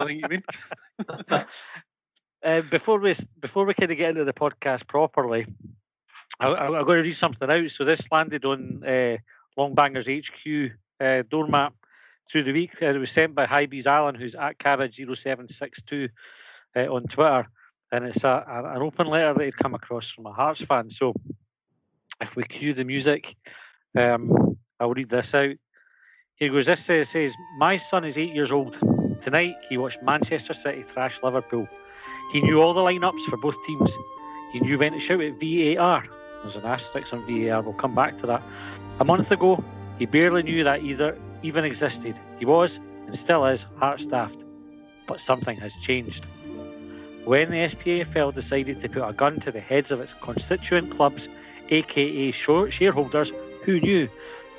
think you mean. Before we kind of get into the podcast properly, I'm going to read something out. So this landed on Longbangers HQ doormat through the week. It was sent by Hibs Alan, who's at Cabbage0762 on Twitter, and it's an open letter that he'd come across from a Hearts fan. So if we cue the music, I'll read this out. Here goes. This says, "My son is 8 years old. Tonight he watched Manchester City thrash Liverpool. He knew all the lineups for both teams. He knew when to shout at VAR. There's an asterisk on VAR. We'll come back to that. A month ago, he barely knew that even existed. He was, and still is, Hearts-staffed. But something has changed. When the SPFL decided to put a gun to the heads of its constituent clubs, aka shareholders, who knew?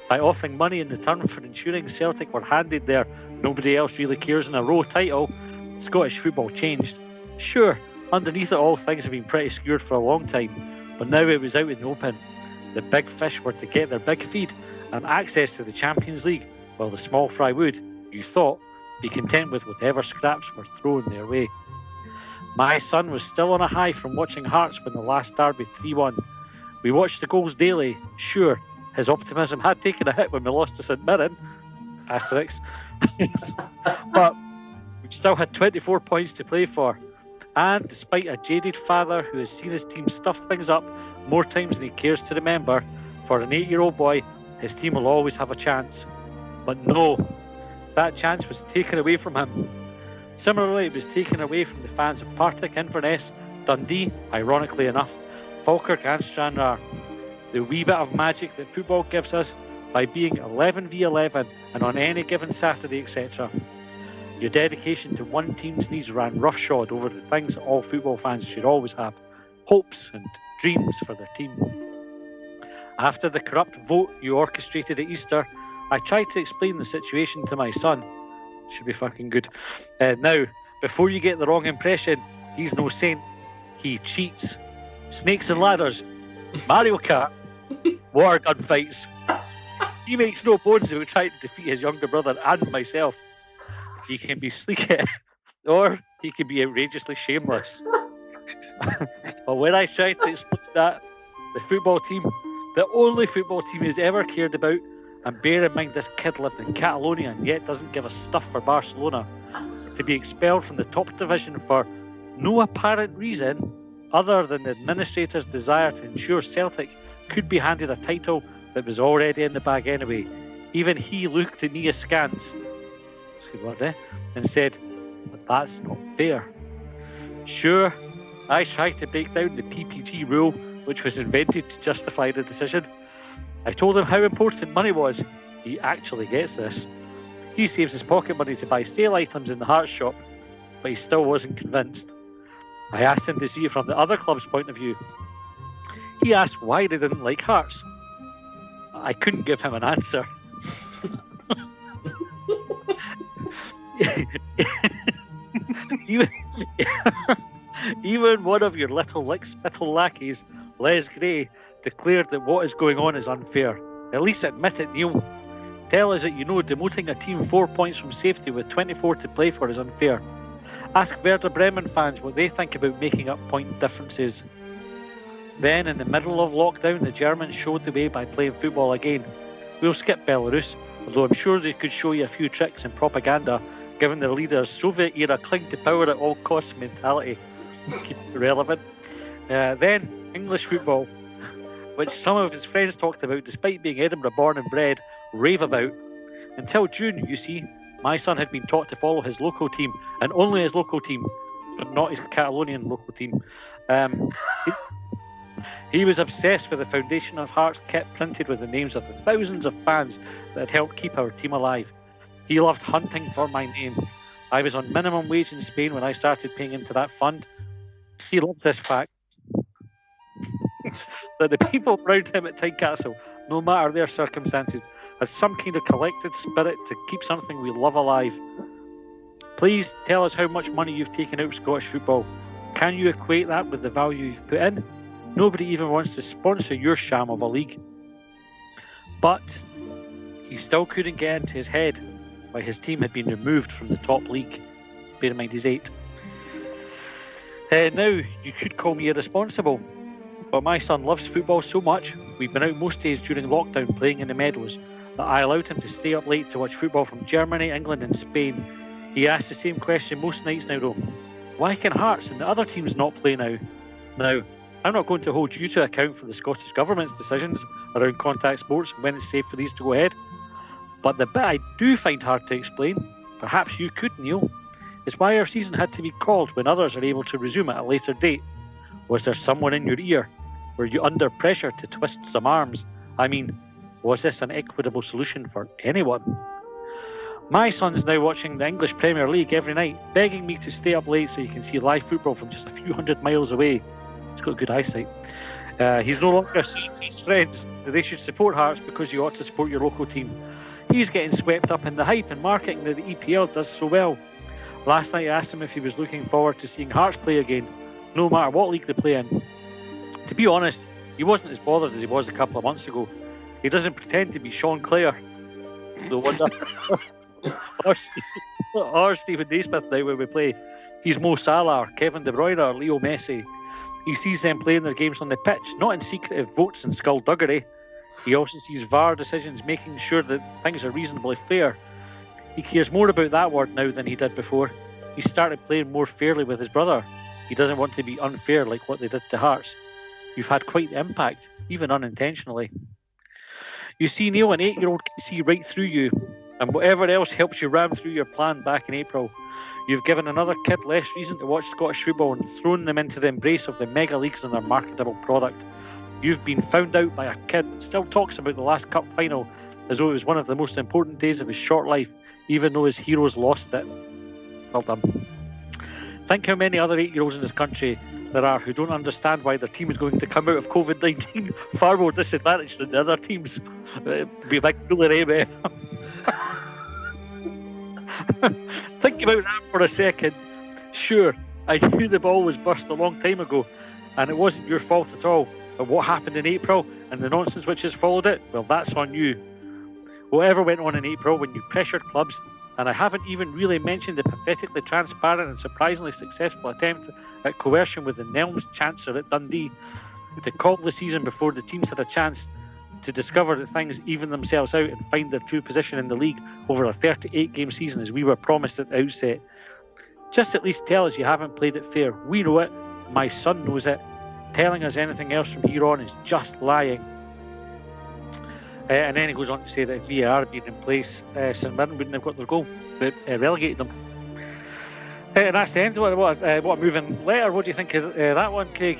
By offering money in return for ensuring Celtic were handed their nobody else really cares in a row title, Scottish football changed. Sure, underneath it all, things have been pretty skewed for a long time, but now it was out in the open. The big fish were to get their big feed and access to the Champions League, while the small fry would, you thought, be content with whatever scraps were thrown their way. My son was still on a high from watching Hearts win the last derby 3-1. We watched the goals daily. Sure, his optimism had taken a hit when we lost to St Mirren, asterisk, but we still had 24 points to play for. And despite a jaded father who has seen his team stuff things up more times than he cares to remember, for an 8-year-old boy, his team will always have a chance. But no, that chance was taken away from him. Similarly, it was taken away from the fans of Partick, Inverness, Dundee, ironically enough, Falkirk and Stranraer. The wee bit of magic that football gives us by being 11v11 and on any given Saturday, etc. Your dedication to one team's needs ran roughshod over the things that all football fans should always have, hopes and dreams for their team. After the corrupt vote you orchestrated at Easter, I tried to explain the situation to my son. Should be fucking good. Now, before you get the wrong impression, he's no saint. He cheats. Snakes and ladders, Mario Kart, water gun fights. He makes no bones about trying to defeat his younger brother and myself. He can be sleek, or he can be outrageously shameless. But when I tried to explain that, the football team, the only football team he's ever cared about, and bear in mind this kid lived in Catalonia and yet doesn't give a stuff for Barcelona, to be expelled from the top division for no apparent reason other than the administrator's desire to ensure Celtic could be handed a title that was already in the bag anyway. Even he looked at me askance, that's a good word, eh? And said, but that's not fair. Sure, I tried to break down the PPG rule, which was invented to justify the decision. I told him how important money was. He actually gets this. He saves his pocket money to buy sale items in the Hearts shop, but he still wasn't convinced. I asked him to see it from the other club's point of view. He asked why they didn't like Hearts. I couldn't give him an answer. Even one of your little lick-spittle lackeys, Les Gray, declared that what is going on is unfair. At least admit it, Neil. Tell us that you know demoting a team 4 points from safety with 24 to play for is unfair. Ask Werder Bremen fans what they think about making up point differences. Then, in the middle of lockdown, the Germans showed the way by playing football again. We'll skip Belarus, although I'm sure they could show you a few tricks in propaganda, given their leader's Soviet-era cling to power at all costs mentality. Keep it relevant. Then, English football, which some of his friends talked about despite being Edinburgh born and bred, rave about. Until June, you see, my son had been taught to follow his local team, and only his local team, but not his Catalonian local team. He was obsessed with the Foundation of Hearts kit printed with the names of the thousands of fans that had helped keep our team alive. He loved hunting for my name. I was on minimum wage in Spain when I started paying into that fund. He loved this fact that the people around him at Tynecastle, no matter their circumstances, had some kind of collective spirit to keep something we love alive. Please tell us how much money you've taken out of Scottish football. Can you equate that with the value you've put in? Nobody even wants to sponsor your sham of a league. But he still couldn't get into his head why his team had been removed from the top league. Bear in mind he's 8. Now, you could call me irresponsible, but my son loves football so much, we've been out most days during lockdown playing in the meadows, that I allowed him to stay up late to watch football from Germany, England and Spain. He asks the same question most nights now though. Why can Hearts and the other teams not play now? Now, I'm not going to hold you to account for the Scottish Government's decisions around contact sports and when it's safe for these to go ahead. But the bit I do find hard to explain, perhaps you could, Neil, is why our season had to be called when others are able to resume at a later date. Was there someone in your ear? Were you under pressure to twist some arms? I mean, was this an equitable solution for anyone? My son's now watching the English Premier League every night, begging me to stay up late so he can see live football from just a few hundred miles away. He's got good eyesight. He's no longer saying to his friends that they should support Hearts because you ought to support your local team. He's getting swept up in the hype and marketing that the EPL does so well. Last night I asked him if he was looking forward to seeing Hearts play again, no matter what league they play in. To be honest, he wasn't as bothered as he was a couple of months ago. He doesn't pretend to be Sean Clare, no wonder, or Stephen Naismith now when we play. He's Mo Salah, or Kevin De Bruyne, or Leo Messi. He sees them playing their games on the pitch, not in secretive votes and skullduggery. He also sees VAR decisions making sure that things are reasonably fair. He cares more about that word now than he did before. He started playing more fairly with his brother. He doesn't want to be unfair like what they did to Hearts. You've had quite the impact, even unintentionally. You see, Neil, an 8-year-old can see right through you, and whatever else helps you ram through your plan back in April. You've given another kid less reason to watch Scottish football and thrown them into the embrace of the mega leagues and their marketable product. You've been found out by a kid that still talks about the last cup final as though it was one of the most important days of his short life, even though his heroes lost it. Well done. Think how many other 8-year-olds in this country there are who don't understand why their team is going to come out of COVID-19 far more disadvantaged than the other teams. Be a big fooler, eh? Think about that for a second. Sure, I knew the ball was burst a long time ago, and it wasn't your fault at all. But what happened in April and the nonsense which has followed it, well, that's on you. Whatever went on in April when you pressured clubs, and I haven't even really mentioned the pathetically transparent and surprisingly successful attempt at coercion with the Nelms Chancellor at Dundee to call the season before the teams had a chance to discover that things even themselves out and find their true position in the league over a 38-game season as we were promised at the outset. Just at least tell us you haven't played it fair. We know it. My son knows it. Telling us anything else from here on is just lying. And then he goes on to say that if VAR had been in place, St Mirren wouldn't have got their goal, but relegated them. And that's the end. What a moving letter. What do you think of that one, Craig?